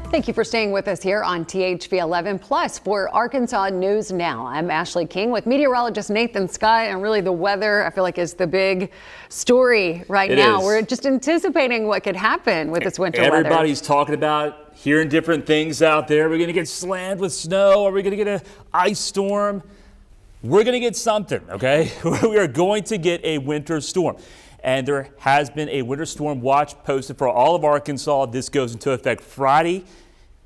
Thank you for staying with us here on THV 11 Plus for Arkansas News Now. I'm Ashley King with meteorologist Nathan Scott, and really the weather I feel like is the big story right now. We're just anticipating what could happen with this winter weather. Everybody's talking about hearing different things out there. We're going to get slammed with snow. Are we going to get an ice storm? We're going to get something, okay? We are going to get a winter storm. And there has been a winter storm watch posted for all of Arkansas. This goes into effect Friday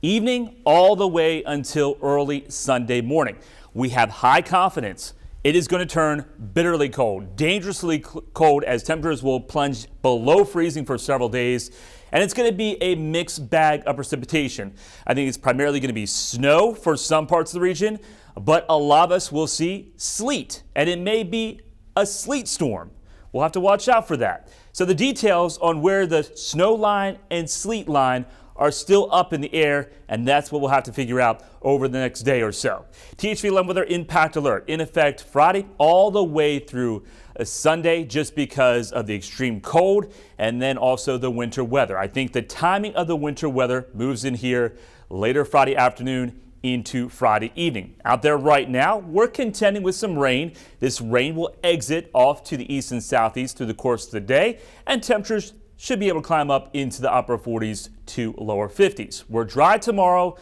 evening all the way until early Sunday morning. We have high confidence it is going to turn bitterly cold, dangerously cold, as temperatures will plunge below freezing for several days. And it's going to be a mixed bag of precipitation. I think it's primarily going to be snow for some parts of the region, but a lot of us will see sleet, and it may be a sleet storm. We'll have to watch out for that. So the details on where the snow line and sleet line are still up in the air, and that's what we'll have to figure out over the next day or so. THV 11 weather impact alert in effect Friday all the way through Sunday, just because of the extreme cold and then also the winter weather. I think the timing of the winter weather moves in here later Friday afternoon into Friday evening. Out there right now, we're contending with some rain. This rain will exit off to the east and southeast through the course of the day, and temperatures should be able to climb up into the upper 40s to lower 50s. We're dry tomorrow,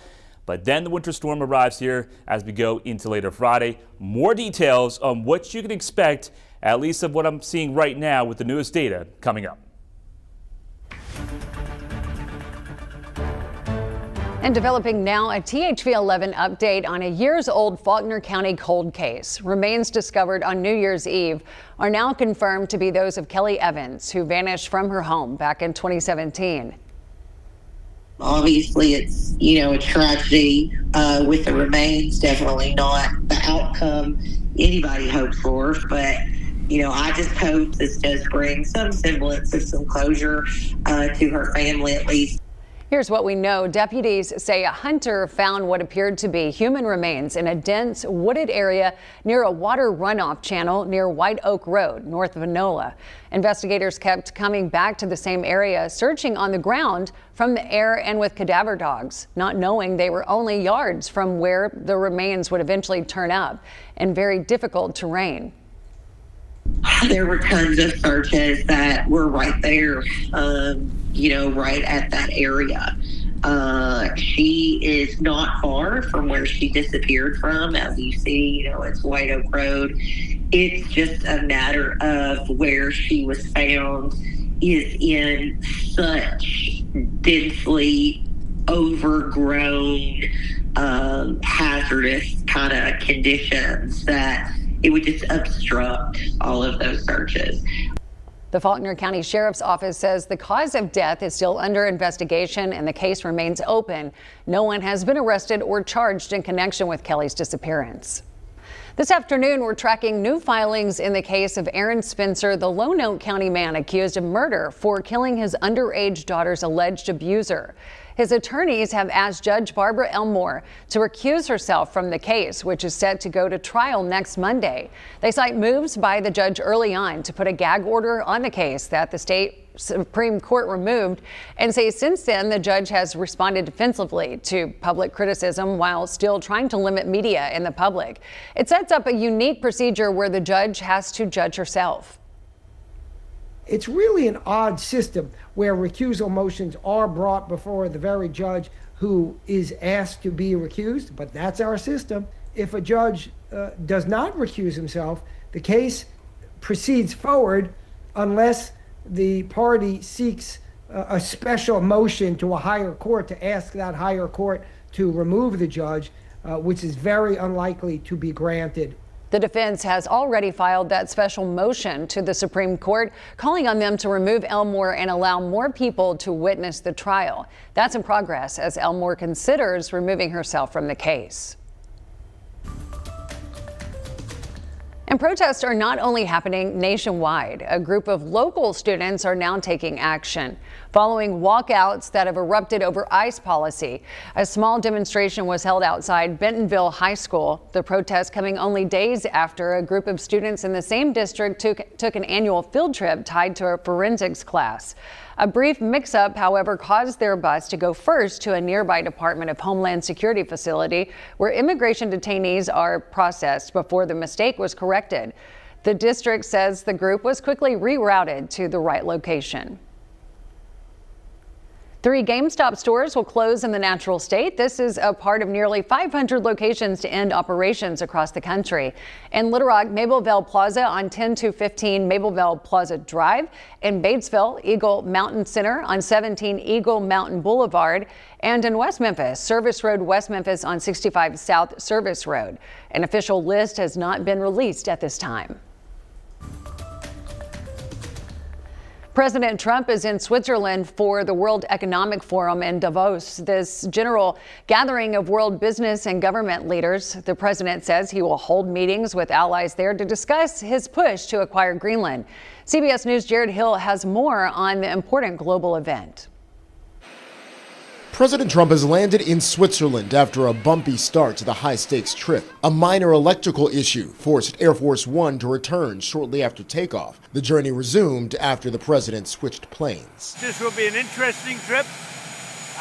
but then the winter storm arrives here as we go into later Friday. More details on what you can expect, at least of what I'm seeing right now with the newest data coming up. And developing now, a THV 11 update on a years-old Faulkner County cold case. Remains discovered on New Year's Eve are now confirmed to be those of Kelly Evans, who vanished from her home back in 2017. Obviously, it's, a tragedy with the remains. Definitely not the outcome anybody hopes for, but I just hope this does bring some semblance of some closure to her family, at least. Here's what we know. Deputies say a hunter found what appeared to be human remains in a dense wooded area near a water runoff channel near White Oak Road, north of Enola. Investigators kept coming back to the same area, searching on the ground, from the air, and with cadaver dogs, not knowing they were only yards from where the remains would eventually turn up in very difficult terrain. There were tons of searches that were right there, right at that area. She is not far from where she disappeared from. As you see, it's White Oak Road. It's just a matter of where she was found is in such densely overgrown, hazardous kind of conditions that it would just obstruct all of those searches. The Faulkner County Sheriff's Office says the cause of death is still under investigation and the case remains open. No one has been arrested or charged in connection with Kelly's disappearance. This afternoon, we're tracking new filings in the case of Aaron Spencer, the Lonoke County man accused of murder for killing his underage daughter's alleged abuser. His attorneys have asked Judge Barbara Elmore to recuse herself from the case, which is set to go to trial next Monday. They cite moves by the judge early on to put a gag order on the case that the state Supreme Court removed, and say since then the judge has responded defensively to public criticism while still trying to limit media and the public. It sets up a unique procedure where the judge has to judge herself. It's really an odd system where recusal motions are brought before the very judge who is asked to be recused, but that's our system. If a judge does not recuse himself, the case proceeds forward unless the party seeks a special motion to a higher court to ask that higher court to remove the judge, which is very unlikely to be granted. The defense has already filed that special motion to the Supreme Court, calling on them to remove Elmore and allow more people to witness the trial. That's in progress as Elmore considers removing herself from the case. And protests are not only happening nationwide. A group of local students are now taking action. Following walkouts that have erupted over ICE policy, a small demonstration was held outside Bentonville High School. The protest coming only days after a group of students in the same district took an annual field trip tied to a forensics class. A brief mix-up, however, caused their bus to go first to a nearby Department of Homeland Security facility where immigration detainees are processed before the mistake was corrected. The district says the group was quickly rerouted to the right location. 3 GameStop stores will close in the natural state. This is a part of nearly 500 locations to end operations across the country. In Little Rock, Mableville Plaza on 10-15 Mableville Plaza Drive. In Batesville, Eagle Mountain Center on 17 Eagle Mountain Boulevard. And in West Memphis, Service Road West Memphis on 65 South Service Road. An official list has not been released at this time. President Trump is in Switzerland for the World Economic Forum in Davos, this general gathering of world business and government leaders. The president says he will hold meetings with allies there to discuss his push to acquire Greenland. CBS News' Jared Hill has more on the important global event. President Trump has landed in Switzerland after a bumpy start to the high-stakes trip. A minor electrical issue forced Air Force One to return shortly after takeoff. The journey resumed after the president switched planes. This will be an interesting trip.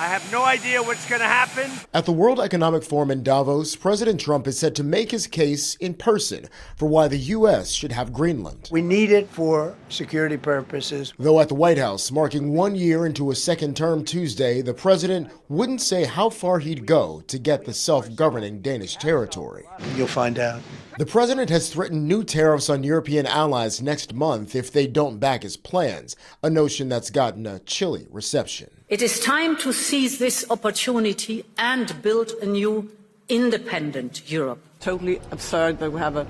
I have no idea what's going to happen. At the World Economic Forum in Davos, President Trump is set to make his case in person for why the U.S. should have Greenland. We need it for security purposes. Though at the White House, marking 1 year into a second term Tuesday, the president wouldn't say how far he'd go to get the self-governing Danish territory. You'll find out. The president has threatened new tariffs on European allies next month if they don't back his plans, a notion that's gotten a chilly reception. It is time to seize this opportunity and build a new independent Europe. Totally absurd that we have an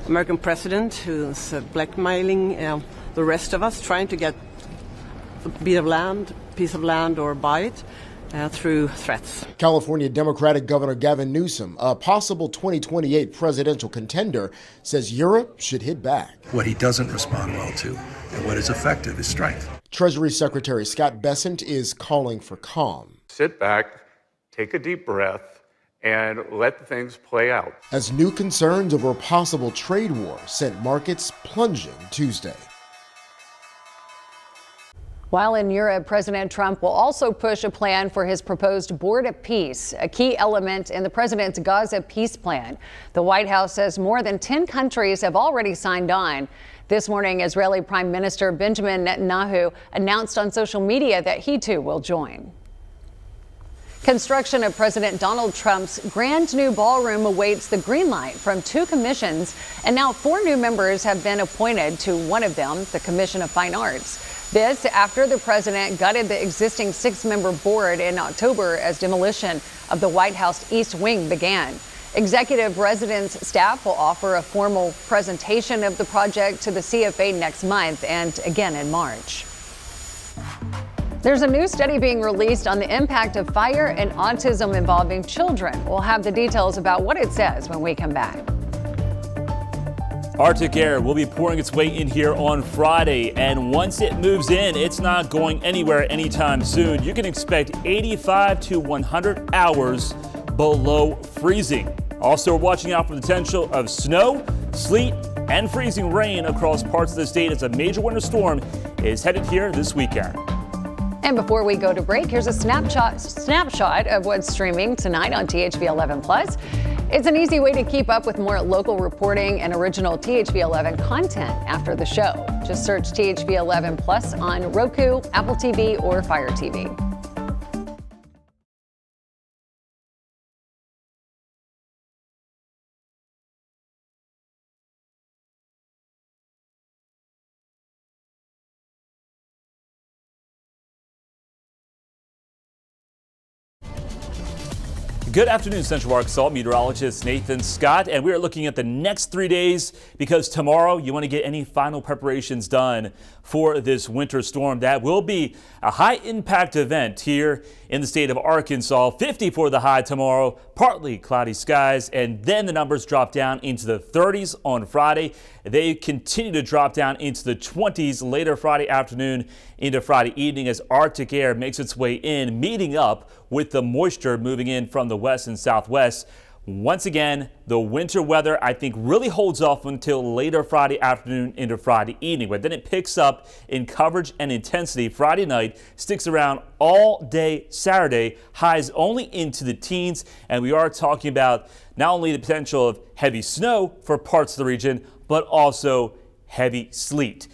American president who's blackmailing the rest of us, trying to get a piece of land or buy it. Through threats. California Democratic Governor Gavin Newsom, a possible 2028 presidential contender, says Europe should hit back. What he doesn't respond well to and what is effective is strength. Treasury Secretary Scott Bessent is calling for calm. Sit back, take a deep breath, and let things play out. As new concerns over a possible trade war sent markets plunging Tuesday. While in Europe, President Trump will also push a plan for his proposed board of peace, a key element in the president's Gaza peace plan. The White House says more than 10 countries have already signed on. This morning, Israeli Prime Minister Benjamin Netanyahu announced on social media that he too will join. Construction of President Donald Trump's grand new ballroom awaits the green light from 2 commissions, and now 4 new members have been appointed to one of them, the Commission of Fine Arts. This after the president gutted the existing 6-member board in October as demolition of the White House East Wing began. Executive residence staff will offer a formal presentation of the project to the CFA next month and again in March. There's a new study being released on the impact of fire and autism involving children. We'll have the details about what it says when we come back. Arctic air will be pouring its way in here on Friday, and once it moves in, it's not going anywhere anytime soon. You can expect 85 to 100 hours below freezing. Also, we're watching out for the potential of snow, sleet, and freezing rain across parts of the state as a major winter storm is headed here this weekend. And before we go to break, here's a snapshot of what's streaming tonight on THV 11 Plus. It's an easy way to keep up with more local reporting and original THV 11 content after the show. Just search THV 11 Plus on Roku, Apple TV, or Fire TV. Good afternoon, Central Arkansas meteorologist Nathan Scott, and we are looking at the next 3 days because tomorrow you want to get any final preparations done for this winter storm. That will be a high impact event here in the state of Arkansas. 50 for the high tomorrow, partly cloudy skies, and then the numbers drop down into the 30s on Friday. They continue to drop down into the 20s later Friday afternoon into Friday evening as Arctic air makes its way in, meeting up with the moisture moving in from the west and southwest. Once again, the winter weather, I think, really holds off until later Friday afternoon into Friday evening, but then it picks up in coverage and intensity Friday night, sticks around all day Saturday, highs only into the teens, and we are talking about not only the potential of heavy snow for parts of the region, but also heavy sleet.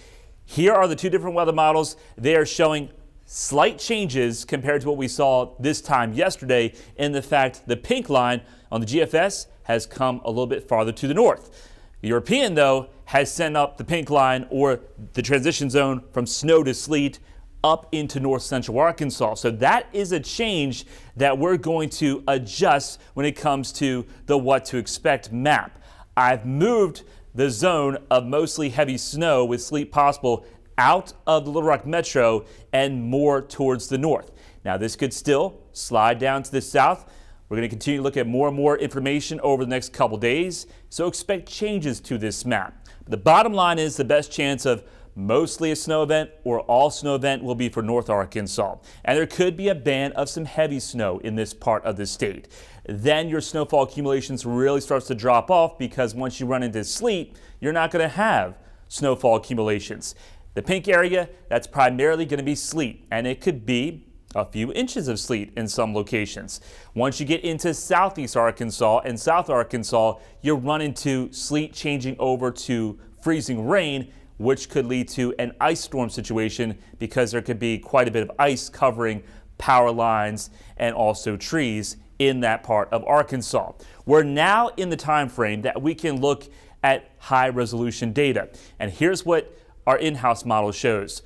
Here are the two different weather models. They are showing slight changes compared to what we saw this time yesterday in the fact the pink line on the GFS has come a little bit farther to the north. The European, though, has sent up the pink line or the transition zone from snow to sleet up into north central Arkansas. So that is a change that we're going to adjust when it comes to the what to expect map. I've moved the zone of mostly heavy snow with sleet possible out of the Little Rock Metro and more towards the north. Now this could still slide down to the south. We're going to continue to look at more and more information over the next couple days, so expect changes to this map. The bottom line is the best chance of mostly a snow event or all snow event will be for North Arkansas. And there could be a band of some heavy snow in this part of the state. Then your snowfall accumulations really starts to drop off because once you run into sleet, you're not going to have snowfall accumulations. The pink area, that's primarily going to be sleet, and it could be a few inches of sleet in some locations. Once you get into southeast Arkansas and South Arkansas, you run into sleet changing over to freezing rain, which could lead to an ice storm situation because there could be quite a bit of ice covering power lines and also trees in that part of Arkansas. We're now in the time frame that we can look at high resolution data. And here's what our in-house model shows.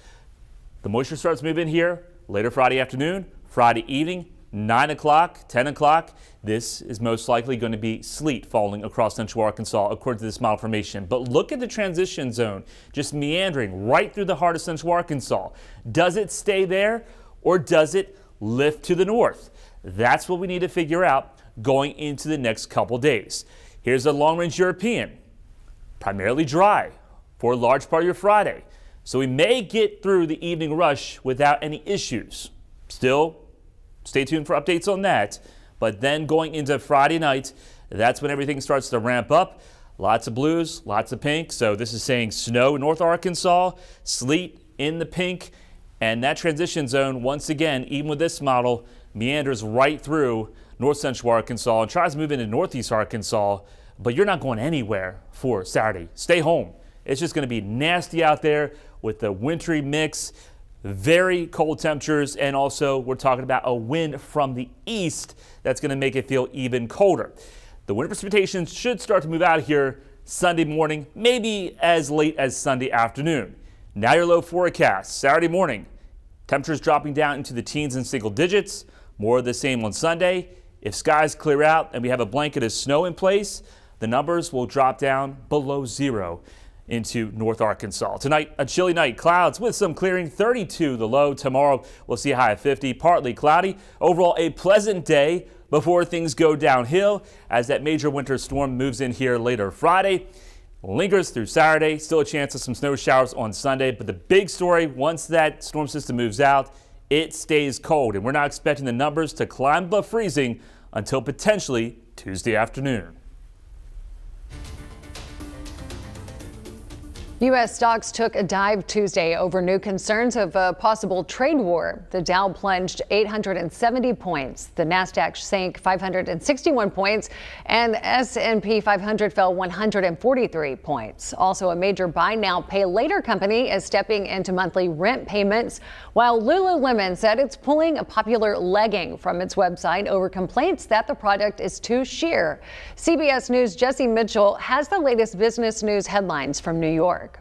The moisture starts moving here later Friday afternoon, Friday evening, 9 o'clock, 10 o'clock. This is most likely going to be sleet falling across central Arkansas according to this model formation. But look at the transition zone just meandering right through the heart of central Arkansas. Does it stay there or does it lift to the north? That's what we need to figure out going into the next couple days. Here's a long-range European, primarily dry for a large part of your Friday. So we may get through the evening rush without any issues. Still, stay tuned for updates on that. But then going into Friday night, that's when everything starts to ramp up. Lots of blues, lots of pink. So this is saying snow in North Arkansas, sleet in the pink, and that transition zone, once again, even with this model, meanders right through north central Arkansas and tries to move into northeast Arkansas, but you're not going anywhere for Saturday. Stay home. It's just going to be nasty out there with the wintry mix, very cold temperatures, and also we're talking about a wind from the east that's going to make it feel even colder. The winter precipitation should start to move out here Sunday morning, maybe as late as Sunday afternoon. Now your low forecast. Saturday morning, temperatures dropping down into the teens and single digits. More of the same on Sunday. If skies clear out and we have a blanket of snow in place, the numbers will drop down below zero into North Arkansas. Tonight, a chilly night. Clouds with some clearing, 32 the low. Tomorrow, we'll see a high of 50, partly cloudy. Overall, a pleasant day before things go downhill as that major winter storm moves in here later Friday. Lingers through Saturday. Still a chance of some snow showers on Sunday. But the big story, once that storm system moves out, it stays cold. And we're not expecting the numbers to climb above freezing until potentially Tuesday afternoon. U.S. stocks took a dive Tuesday over new concerns of a possible trade war. The Dow plunged 870 points. The Nasdaq sank 561 points, and the S&P 500 fell 143 points. Also, a major buy now, pay later company is stepping into monthly rent payments, while Lululemon said it's pulling a popular legging from its website over complaints that the product is too sheer. CBS News' Jesse Mitchell has the latest business news headlines from New York.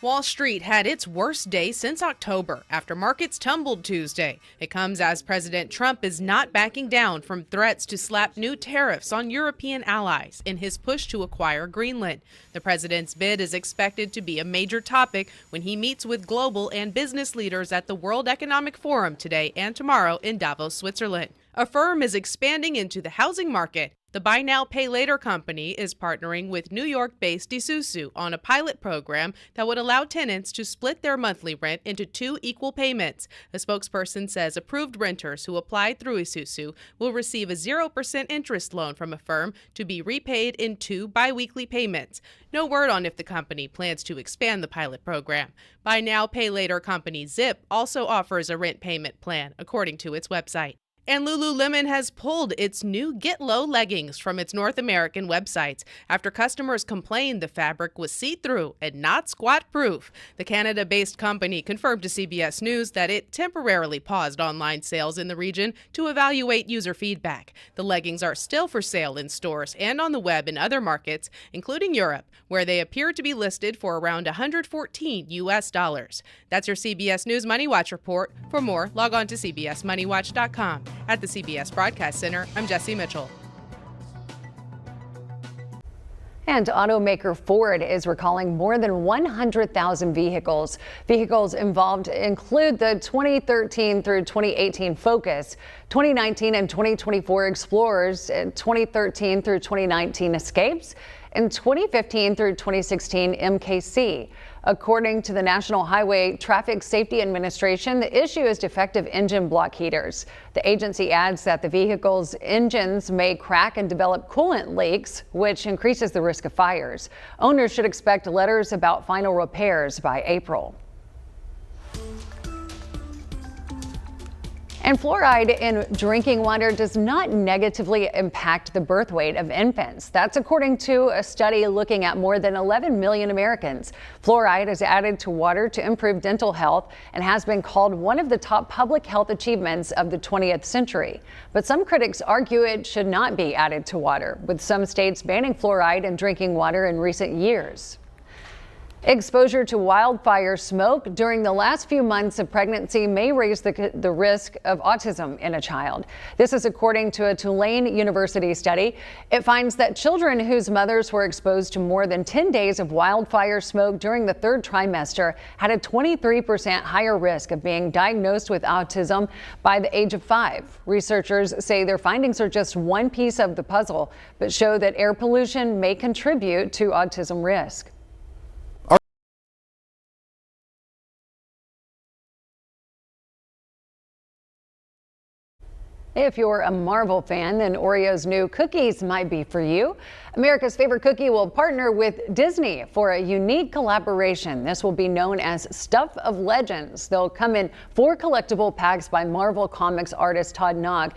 Wall Street had its worst day since October after markets tumbled Tuesday. It comes as President Trump is not backing down from threats to slap new tariffs on European allies in his push to acquire Greenland. The president's bid is expected to be a major topic when he meets with global and business leaders at the World Economic Forum today and tomorrow in Davos, Switzerland. A firm is expanding into the housing market. The Buy Now, Pay Later company is partnering with New York-based Isuzu on a pilot program that would allow tenants to split their monthly rent into 2 equal payments. A spokesperson says approved renters who applied through Isuzu will receive a 0% interest loan from a firm to be repaid in 2 biweekly payments. No word on if the company plans to expand the pilot program. Buy Now, Pay Later company Zip also offers a rent payment plan, according to its website. And Lululemon has pulled its new Get Low leggings from its North American websites after customers complained the fabric was see-through and not squat-proof. The Canada-based company confirmed to CBS News that it temporarily paused online sales in the region to evaluate user feedback. The leggings are still for sale in stores and on the web in other markets, including Europe, where they appear to be listed for around $114. That's your CBS News Money Watch report. For more, log on to cbsmoneywatch.com. At the CBS Broadcast Center, I'm Jesse Mitchell. And automaker Ford is recalling more than 100,000 vehicles. Vehicles involved include the 2013 through 2018 Focus, 2019 and 2024 Explorers, 2013 through 2019 Escapes, and 2015 through 2016 MKC. According to the National Highway Traffic Safety Administration, the issue is defective engine block heaters. The agency adds that the vehicle's engines may crack and develop coolant leaks, which increases the risk of fires. Owners should expect letters about final repairs by April. And fluoride in drinking water does not negatively impact the birth weight of infants. That's according to a study looking at more than 11 million Americans. Fluoride is added to water to improve dental health and has been called one of the top public health achievements of the 20th century. But some critics argue it should not be added to water, with some states banning fluoride in drinking water in recent years. Exposure to wildfire smoke during the last few months of pregnancy may raise the risk of autism in a child. This is according to a Tulane University study. It finds that children whose mothers were exposed to more than 10 days of wildfire smoke during the 3rd trimester had a 23% higher risk of being diagnosed with autism by the age of 5. Researchers say their findings are just one piece of the puzzle, but show that air pollution may contribute to autism risk. If you're a Marvel fan, then Oreo's new cookies might be for you. America's Favorite Cookie will partner with Disney for a unique collaboration. This will be known as Stuff of Legends. They'll come in 4 collectible packs by Marvel Comics artist Todd Nogg.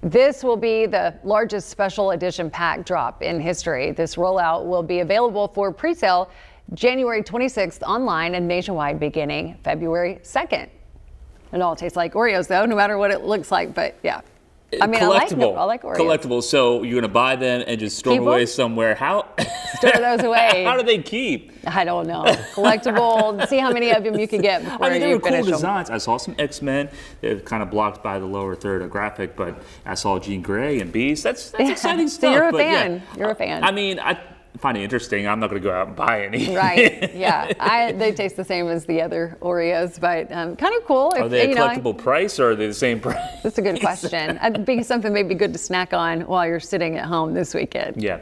This will be the largest special edition pack drop in history. This rollout will be available for pre-sale January 26th online and nationwide beginning February 2nd. It all tastes like Oreos though, no matter what it looks like, but yeah. I mean, I like Oreos. Collectible. So you're gonna buy them and just store them away somewhere. How? Store those away. How do they keep? I don't know. Collectible. See how many of them you can get before they you were cool finish designs. them. I saw some X-Men. They're kind of blocked by the lower third of graphic, but I saw Jean Grey and Beast. That's exciting stuff. So you're a but fan. Yeah. You're a fan. I mean, I find it interesting. I'm not going to go out and buy any. Right. Yeah. They taste the same as the other Oreos, but kind of cool. Are they a collectible price or are they the same price? That's a good question. I think something maybe good to snack on while you're sitting at home this weekend. Yeah.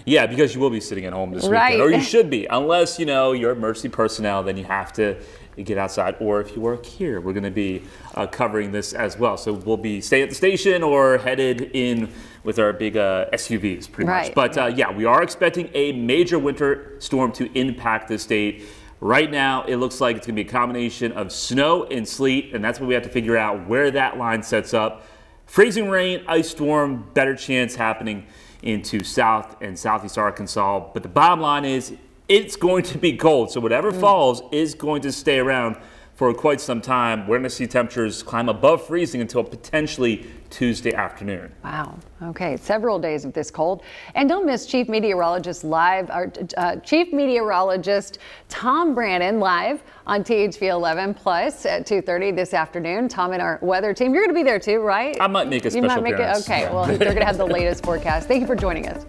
Yeah, because you will be sitting at home this Right. weekend. Or you should be. Unless, you're emergency personnel, then you have to get outside. Or if you work here, we're going to be covering this as well. So we'll be stay at the station or headed in with our big SUVs pretty much. But yeah, we are expecting a major winter storm to impact the state. Right now, it looks like it's going to be a combination of snow and sleet, and that's what we have to figure out where that line sets up. Freezing rain, ice storm, better chance happening into South and Southeast Arkansas. But the bottom line is it's going to be cold. So whatever falls is going to stay around for quite some time. We're going to see temperatures climb above freezing until potentially Tuesday afternoon. Wow. Okay. Several days of this cold. And don't miss Chief Meteorologist Tom Brannon live on THV 11 Plus at 2:30 this afternoon. Tom and our weather team. You're going to be there too, right? I might make a special appearance. Okay. Well, they're going to have the latest forecast. Thank you for joining us.